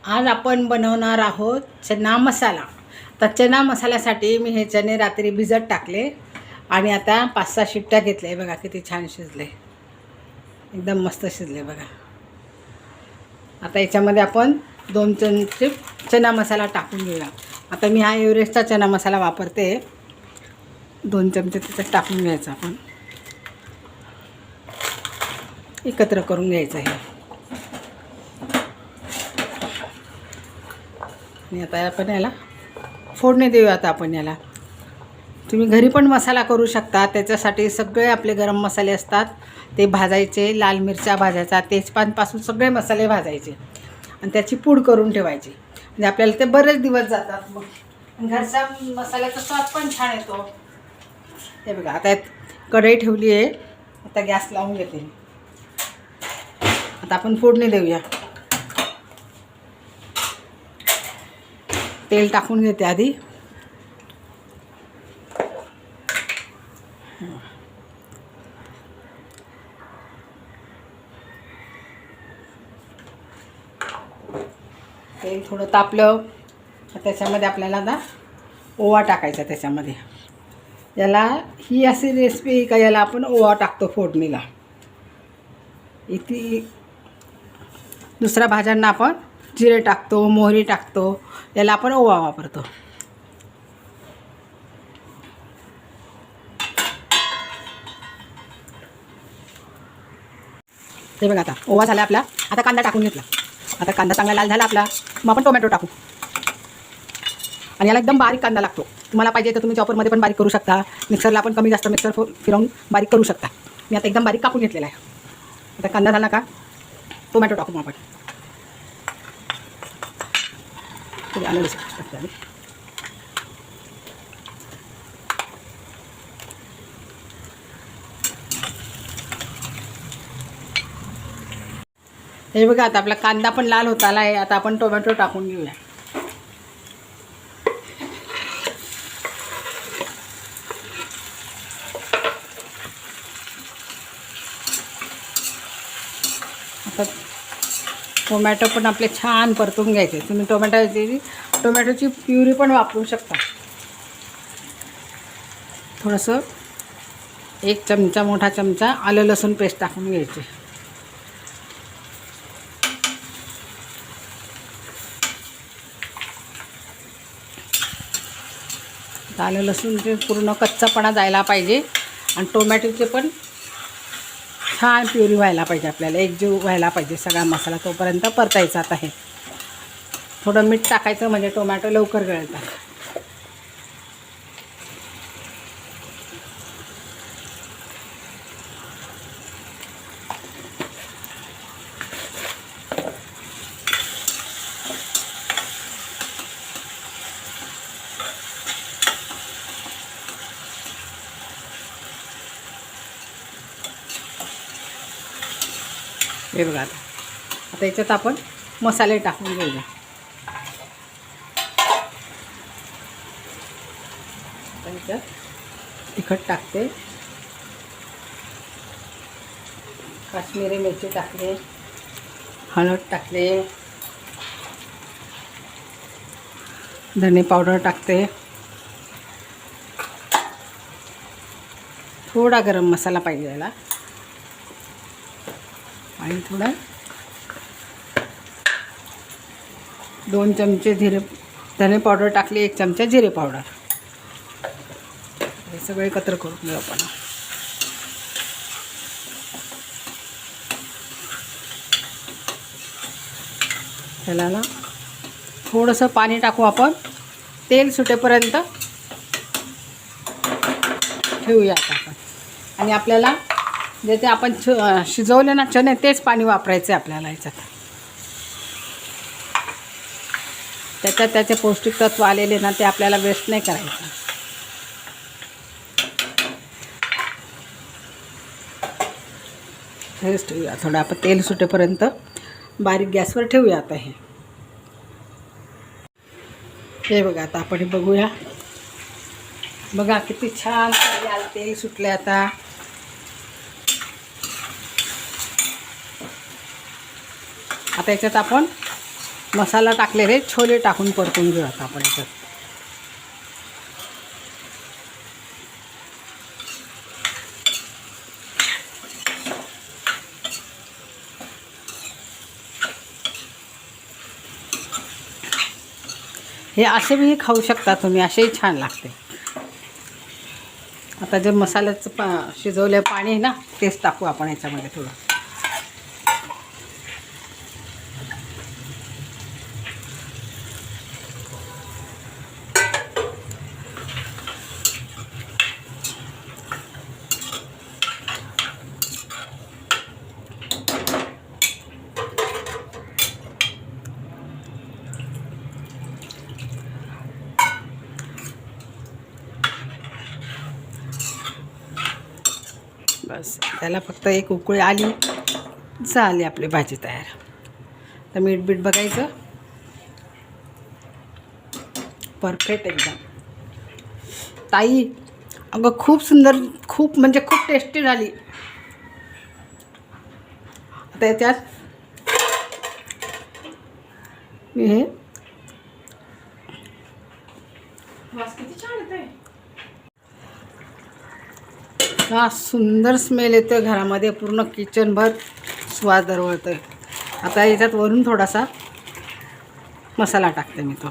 आज आपण बनवणार आहोत चना मसाला. तर चना मसाल्यासाठी मी हे चणे रात्री भिजत टाकले आणि आता 5-6 शिट्ट्या घेतल्या. बघा किती छान शिजले, एकदम मस्त शिजले बघा. आता याच्यामध्ये आपण 2 चमचे चना मसाला टाकून घेऊया. आता मी हा एव्हरेस्टचा चना मसाला वापरते. 2 चमचे त्याच्यात टाकून घ्यायचा, आपण एकत्र करून घ्यायचं आहे. आणि आता आपण याला फोडणी देऊया. आता आपण याला, तुम्ही घरी पण मसाला करू शकता. त्याच्यासाठी सगळे आपले गरम मसाले असतात ते भाजायचे, लाल मिरच्या भाजायचा, तेजपानपासून सगळे मसाले भाजायचे आणि त्याची पूड करून ठेवायची. म्हणजे आपल्याला ते बरेच दिवस जातात. मग घरचा मसाल्याचा स्वाद पण छान येतो. हे बघा, आता कढई ठेवली आहे. आता गॅस लावून घेते. आता आपण फोडणी देऊया. तेल टाकून घेते आधी. तेल थोडं तापलं त्याच्यामध्ये आपल्याला आता ओवा टाकायचा. त्याच्यामध्ये याला ही अशी रेसिपी का याला आपण ओवा टाकतो फोडणीला. इथे दुसऱ्या भाज्यांना आपण जिरे टाकतो, मोहरी टाकतो, याला आपण ओवा वापरतो. हे बघा, आता ओवा झाला आपला. आता कांदा टाकून घेतला. आता कांदा चांगला लाल झाला आपला, मग आपण टोमॅटो टाकू. आणि याला एकदम बारीक कांदा लागतो. तुम्हाला पाहिजे तर तुम्ही चॉपरमध्ये पण बारीक करू शकता. मिक्सरला आपण कमी जास्त मिक्सर फिरवून बारीक करू शकता. मी आता एकदम बारीक कापून घेतलेला आहे. आता कांदा झाला का टोमॅटो टाकू. मग आपण आलं लसूण. हे बघा, आता आपला कांदा पण लाल होत आला आहे. आता आपण टोमॅटो टाकून घेऊया. आता टोमॅटो पण आपले छान परतून घ्यायचे. तुम्ही टोमॅटोची प्युरी पण वापरू शकता. थोडंसं 1 चमचा, मोठा चमचा आलं लसूण पेस्ट टाकून घ्यायची. आलं लसूणचे पूर्ण कच्चापणा जायला पाहिजे आणि टोमॅटोचे पण छान प्युरी व्हायला पाहिजे. आपल्याला एकजीव व्हायला पाहिजे सगळा मसाला. तोपर्यंत परतायचा. आता हे थोडं मीठ टाकायचं म्हणजे टोमॅटो लवकर गळतात. हे बघा, आता याच्यात आपण मसाले टाकून घेऊया. याच्यात तिखट टाकते, काश्मीरी मिरची टाकले, हळद टाकले, धने पावडर टाकते, थोडा गरम मसाला पाहिजे याला, आणि थोडा 2 चमचे धने पावडर टाकली, 1 चमचा जिरे पावडर. हे सगळे एकत्र करून घेऊ आपण. त्याला ना थोडंसं पाणी टाकू आपण. तेल सुटेपर्यंत ठेवूया आता आपण. आणि आपल्याला जे ते आपण शिजवले ना चणे, तेच पाणी वापरायचं आहे आपल्याला याच्यात. त्याचे पौष्टिक तत्व आलेले ना, ते आपल्याला वेस्ट नाही करायचं. हेच ठेवूया थोडं आपण. तेल सुटेपर्यंत बारीक गॅसवर ठेवूया. आता हे बघा, आता आपण बघूया. बघा किती छान तेल सुटले. आता याच्यात आपण मसाला टाकलेले छोले टाकून परतून घेऊ आता आपण याच्यात. हे असे बी खाऊ शकता तुम्ही, असेही छान लागते. आता जे मसाल्याचं शिजवले पाणी आहे ना, तेच टाकू आपण याच्यामध्ये थोडं. बस त्याला फक्त एक उकळी आली झाली आपली भाजी तयार. तर मीठ बीठ बघायचं, परफेक्ट एकदम. ताई अगं खूप सुंदर, खूप म्हणजे खूप टेस्टी झाली. आता याच्यात मी हे किती छान येते, हा सुंदर स्मेल येतो आहे घरामध्ये, पूर्ण किचनभर स्वाद दरवळतो आहे. आता याच्यात वरून थोडासा मसाला टाकते मी, तो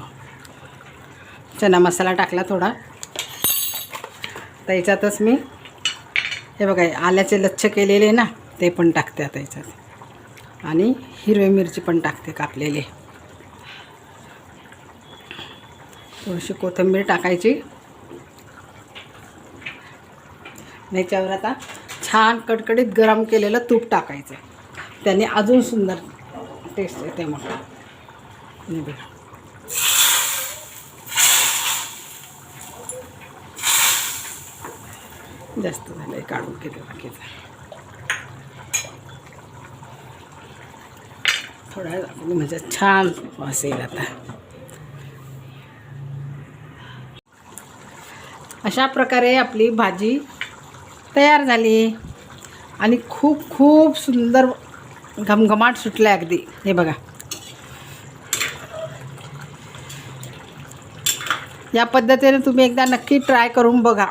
चना मसाला टाकला थोडा. तर याच्यातच मी हे बघा आल्याचे लच्छे केलेले ना, ते पण टाकते आता याच्यात. आणि हिरवी मिरची पण टाकते कापलेली. थोडीशी कोथिंबीर टाकायची. याच्यावर आता छान कडकडीत गरम केलेलं तूप टाकायचं, त्याने अजून सुंदर टेस्ट येते. मग जास्त झालं आहे, काढून घेते बाकीचं. थोडा म्हणजे छान वास येईल. आता अशा प्रकारे आपली भाजी तयार झाली आणि खूप खूप सुंदर घमघमाट सुटला अगदी. हे बघा, या पद्धतीने तुम्ही एकदा नक्की ट्राय करून बघा,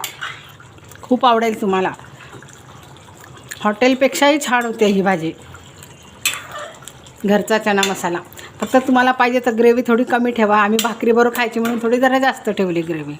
खूप आवडेल तुम्हाला. हॉटेलपेक्षाही छान होते ही भाजी, घरचा चना मसाला. फक्त तुम्हाला पाहिजे तर ग्रेव्ही थोडी कमी ठेवा. आम्ही भाकरीबरोबर खायची म्हणून थोडी जरा जास्त ठेवली ग्रेव्ही.